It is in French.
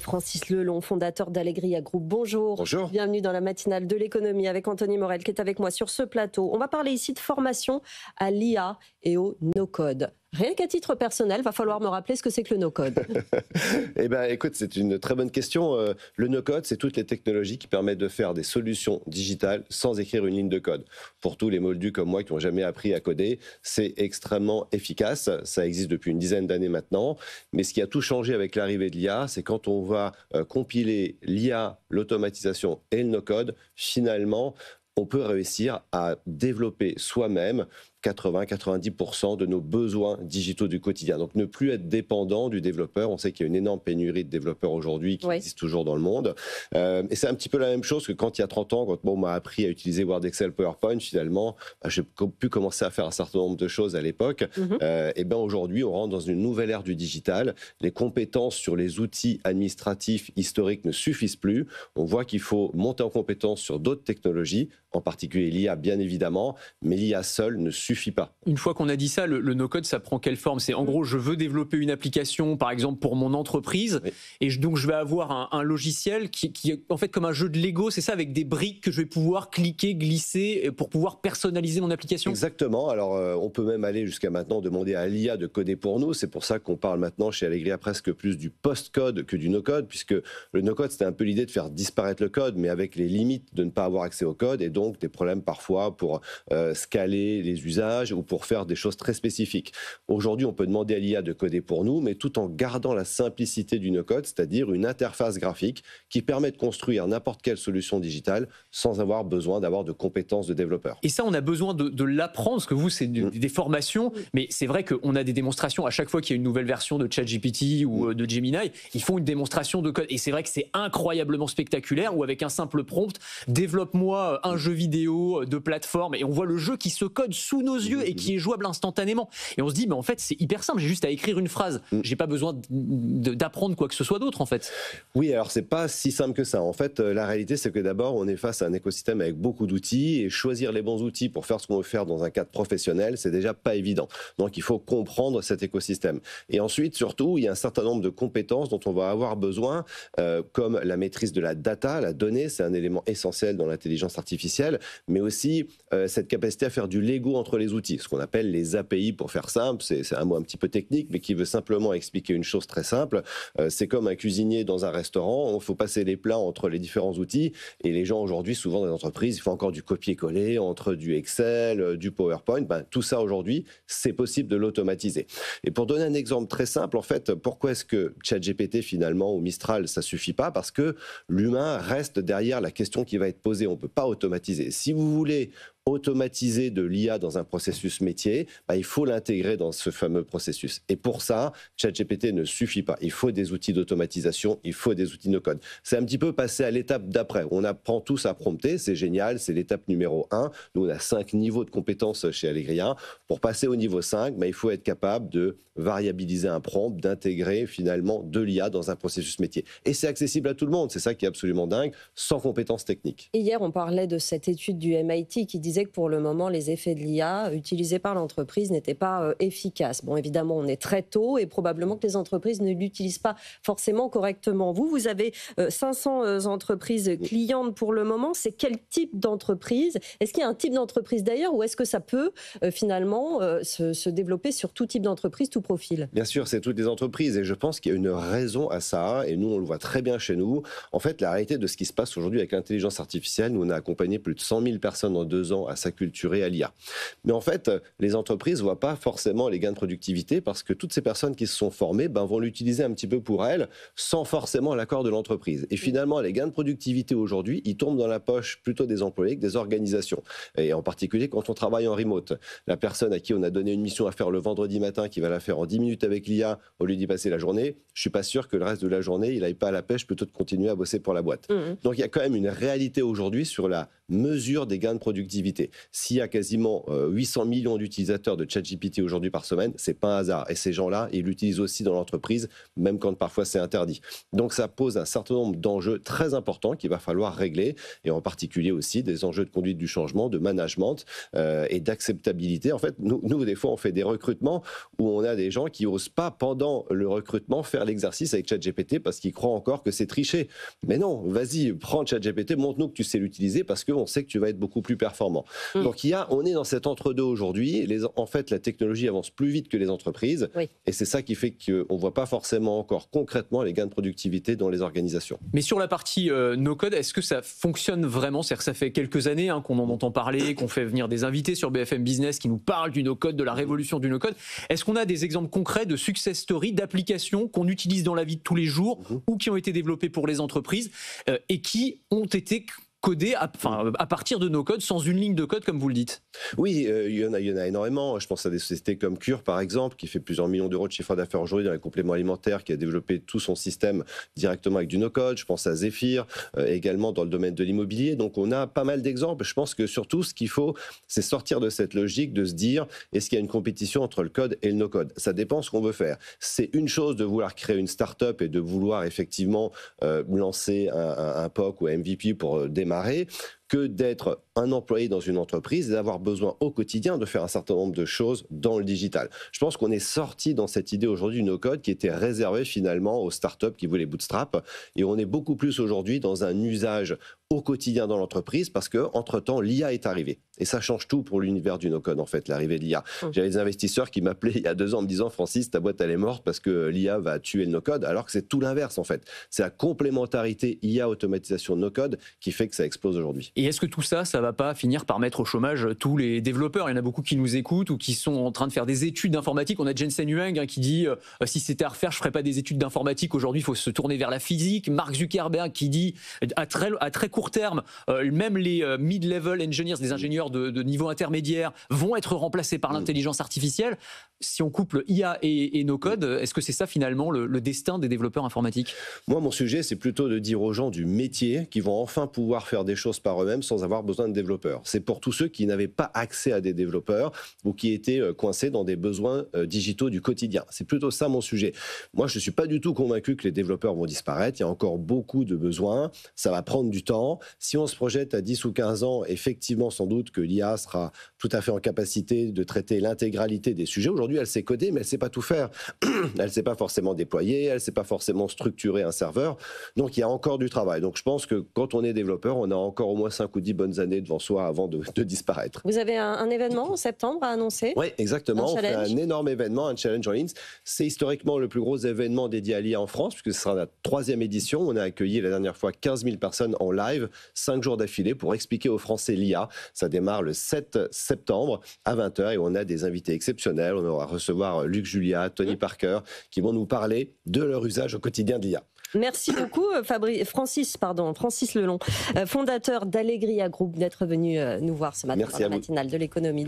Francis Lelong, fondateur d'Allegria Group. Bonjour. Bonjour. Bienvenue dans la matinale de l'économie avec Anthony Morel qui est avec moi sur ce plateau. On va parler ici de formation à l'IA et au no-code. Rien qu'à titre personnel, va falloir me rappeler ce que c'est que le no-code. Eh bien, écoute, c'est une très bonne question. Le no-code, c'est toutes les technologies qui permettent de faire des solutions digitales sans écrire une ligne de code. Pour tous les moldus comme moi qui n'ont jamais appris à coder, c'est extrêmement efficace. Ça existe depuis une dizaine d'années maintenant. Mais ce qui a tout changé avec l'arrivée de l'IA, c'est quand on va compiler l'IA, l'automatisation et le no-code, finalement, on peut réussir à développer soi-même 80-90% de nos besoins digitaux du quotidien. Donc ne plus être dépendant du développeur. On sait qu'il y a une énorme pénurie de développeurs aujourd'hui qui existe toujours dans le monde. Et c'est un petit peu la même chose que quand il y a 30 ans, quand on m'a appris à utiliser Word, Excel, PowerPoint, finalement, j'ai pu commencer à faire un certain nombre de choses à l'époque. Et bien aujourd'hui, on rentre dans une nouvelle ère du digital. Les compétences sur les outils administratifs historiques ne suffisent plus. On voit qu'il faut monter en compétences sur d'autres technologies, en particulier l'IA bien évidemment, mais l'IA seule ne suffit pas. Une fois qu'on a dit ça, le no-code, ça prend quelle forme? C'est en gros, je veux développer une application, par exemple, pour mon entreprise, et donc je vais avoir un logiciel qui est en fait comme un jeu de Lego, c'est ça, avec des briques que je vais pouvoir cliquer, glisser, pour pouvoir personnaliser mon application? Exactement. Alors, on peut même aller jusqu'à maintenant demander à l'IA de coder pour nous. C'est pour ça qu'on parle maintenant chez Allegria presque plus du post-code que du no-code, puisque le no-code, c'était un peu l'idée de faire disparaître le code, mais avec les limites de ne pas avoir accès au code, et donc des problèmes parfois pour scaler les usages ou pour faire des choses très spécifiques. Aujourd'hui, on peut demander à l'IA de coder pour nous, mais tout en gardant la simplicité du no-code, c'est-à-dire une interface graphique qui permet de construire n'importe quelle solution digitale sans avoir besoin d'avoir de compétences de développeur. Et ça, on a besoin de l'apprendre, parce que vous, c'est des formations, mais c'est vrai qu'on a des démonstrations à chaque fois qu'il y a une nouvelle version de ChatGPT ou de Gemini, ils font une démonstration de code. Et c'est vrai que c'est incroyablement spectaculaire, où avec un simple prompt, développe-moi un jeu vidéo de plateforme, et on voit le jeu qui se code sous nos yeux et qui est jouable instantanément. Et on se dit, mais en fait, c'est hyper simple, j'ai juste à écrire une phrase. J'ai pas besoin d'apprendre quoi que ce soit d'autre, en fait. Oui, alors c'est pas si simple que ça. En fait, la réalité, c'est que d'abord, on est face à un écosystème avec beaucoup d'outils, et choisir les bons outils pour faire ce qu'on veut faire dans un cadre professionnel, c'est déjà pas évident. Donc, il faut comprendre cet écosystème. Et ensuite, surtout, il y a un certain nombre de compétences dont on va avoir besoin, comme la maîtrise de la data, la donnée, c'est un élément essentiel dans l'intelligence artificielle, mais aussi cette capacité à faire du Lego entre les outils, ce qu'on appelle les API pour faire simple. C'est un mot un petit peu technique, mais qui veut simplement expliquer une chose très simple. C'est comme un cuisinier dans un restaurant, il faut passer les plats entre les différents outils, et les gens aujourd'hui, souvent dans les entreprises, il faut encore du copier-coller entre du Excel, du PowerPoint. Tout ça aujourd'hui, c'est possible de l'automatiser. Et pour donner un exemple très simple, en fait, pourquoi est-ce que ChatGPT finalement ou Mistral, ça suffit pas? Parce que l'humain reste derrière la question qui va être posée. On peut pas automatiser. Si vous voulez automatiser de l'IA dans un processus métier, il faut l'intégrer dans ce fameux processus. Et pour ça, ChatGPT ne suffit pas. Il faut des outils d'automatisation, il faut des outils no-code. C'est un petit peu passer à l'étape d'après. On apprend tous à prompter, c'est génial, c'est l'étape numéro 1. Nous, on a 5 niveaux de compétences chez Allegria. Pour passer au niveau 5, il faut être capable de variabiliser un prompt, d'intégrer finalement de l'IA dans un processus métier. Et c'est accessible à tout le monde, c'est ça qui est absolument dingue, sans compétences techniques. Et hier, on parlait de cette étude du MIT qui disait que pour le moment, les effets de l'IA utilisés par l'entreprise n'étaient pas efficaces. Bon, évidemment, on est très tôt et probablement que les entreprises ne l'utilisent pas forcément correctement. Vous avez 500 entreprises clientes pour le moment. C'est quel type d'entreprise? Est-ce qu'il y a un type d'entreprise d'ailleurs, ou est-ce que ça peut finalement se développer sur tout type d'entreprise, tout profil? Bien sûr, c'est toutes les entreprises, et je pense qu'il y a une raison à ça, et nous, on le voit très bien chez nous. En fait, la réalité de ce qui se passe aujourd'hui avec l'intelligence artificielle, nous, on a accompagné plus de 100 000 personnes en 2 ans à s'acculturer à l'IA. Mais en fait, les entreprises ne voient pas forcément les gains de productivité, parce que toutes ces personnes qui se sont formées vont l'utiliser un petit peu pour elles, sans forcément l'accord de l'entreprise. Et finalement, les gains de productivité aujourd'hui, ils tombent dans la poche plutôt des employés que des organisations. Et en particulier quand on travaille en remote. La personne à qui on a donné une mission à faire le vendredi matin, qui va la faire en 10 minutes avec l'IA, au lieu d'y passer la journée, je ne suis pas sûr que le reste de la journée, il n'aille pas à la pêche plutôt de continuer à bosser pour la boîte. Donc il y a quand même une réalité aujourd'hui sur la mesurent des gains de productivité. S'il y a quasiment 800 millions d'utilisateurs de ChatGPT aujourd'hui par semaine, c'est pas un hasard. Et ces gens-là, ils l'utilisent aussi dans l'entreprise, même quand parfois c'est interdit. Donc ça pose un certain nombre d'enjeux très importants qu'il va falloir régler, et en particulier aussi des enjeux de conduite du changement, de management et d'acceptabilité. En fait, nous, des fois, on fait des recrutements où on a des gens qui n'osent pas, pendant le recrutement, faire l'exercice avec ChatGPT parce qu'ils croient encore que c'est tricher. Mais non, vas-y, prends ChatGPT, montre-nous que tu sais l'utiliser parce qu'on sait que tu vas être beaucoup plus performant. Donc on est dans cet entre-deux aujourd'hui. En fait, la technologie avance plus vite que les entreprises, et c'est ça qui fait qu'on ne voit pas forcément encore concrètement les gains de productivité dans les organisations. Mais sur la partie no-code, est-ce que ça fonctionne vraiment? C'est-à-dire que ça fait quelques années qu'on en entend parler, qu'on fait venir des invités sur BFM Business qui nous parlent du no-code, de la révolution du no-code. Est-ce qu'on a des exemples concrets de success story, d'applications qu'on utilise dans la vie de tous les jours ou qui ont été développées pour les entreprises et qui ont été codé à partir de nos codes, sans une ligne de code, comme vous le dites? Oui, il y en a énormément. Je pense à des sociétés comme Cure, par exemple, qui fait plusieurs millions d'euros de chiffre d'affaires aujourd'hui dans les compléments alimentaires, qui a développé tout son système directement avec du no-code. Je pense à Zephyr, également dans le domaine de l'immobilier. Donc, on a pas mal d'exemples. Je pense que surtout, ce qu'il faut, c'est sortir de cette logique de se dire, est-ce qu'il y a une compétition entre le code et le no-code? Ça dépend ce qu'on veut faire. C'est une chose de vouloir créer une start-up et de vouloir effectivement lancer un POC ou un MVP pour démarrer, que d'être un employé dans une entreprise et d'avoir besoin au quotidien de faire un certain nombre de choses dans le digital. Je pense qu'on est sorti dans cette idée aujourd'hui du no-code qui était réservée finalement aux startups qui voulaient bootstrap, et on est beaucoup plus aujourd'hui dans un usage au quotidien dans l'entreprise parce que entre-temps l'IA est arrivée, et ça change tout pour l'univers du no-code en fait, l'arrivée de l'IA. J'avais des investisseurs qui m'appelaient il y a 2 ans en me disant, Francis, ta boîte elle est morte parce que l'IA va tuer le no-code, alors que c'est tout l'inverse en fait. C'est la complémentarité IA automatisation no-code qui fait que ça explose aujourd'hui. Et est-ce que tout ça, ça va pas finir par mettre au chômage tous les développeurs? Il y en a beaucoup qui nous écoutent ou qui sont en train de faire des études d'informatique. On a Jensen Huang qui dit si c'était à refaire, je ferais pas des études d'informatique. Aujourd'hui, il faut se tourner vers la physique. Mark Zuckerberg qui dit à très court terme, même les mid-level engineers, des ingénieurs de niveau intermédiaire, vont être remplacés par l'intelligence artificielle. Si on couple IA et no code, est-ce que c'est ça finalement le destin des développeurs informatiques? Moi, mon sujet, c'est plutôt de dire aux gens du métier qui vont enfin pouvoir faire des choses par eux-mêmes sans avoir besoin de développeurs. C'est pour tous ceux qui n'avaient pas accès à des développeurs ou qui étaient coincés dans des besoins digitaux du quotidien. C'est plutôt ça mon sujet. Moi, je ne suis pas du tout convaincu que les développeurs vont disparaître. Il y a encore beaucoup de besoins. Ça va prendre du temps. Si on se projette à 10 ou 15 ans, effectivement, sans doute que l'IA sera tout à fait en capacité de traiter l'intégralité des sujets. Aujourd'hui, elle sait coder, mais elle ne sait pas tout faire. Elle ne sait pas forcément déployer, elle ne sait pas forcément structurer un serveur. Donc, il y a encore du travail. Donc, je pense que quand on est développeur, on a encore au moins 5 ou 10 bonnes années devant soi avant de disparaître. Vous avez un événement en septembre à annoncer? Oui, exactement. On fait un énorme événement, un challenge en ligne. C'est historiquement le plus gros événement dédié à l'IA en France, puisque ce sera la 3e édition. On a accueilli la dernière fois 15 000 personnes en live, 5 jours d'affilée, pour expliquer aux Français l'IA. Ça démarre le 7 septembre à 20h et on a des invités exceptionnels. On va recevoir Luc Julia, Tony Parker, qui vont nous parler de leur usage au quotidien de l'IA. Merci beaucoup Francis Lelon, fondateur d'Allegria Group, d'être venu nous voir ce matin dans la matinale de l'économie.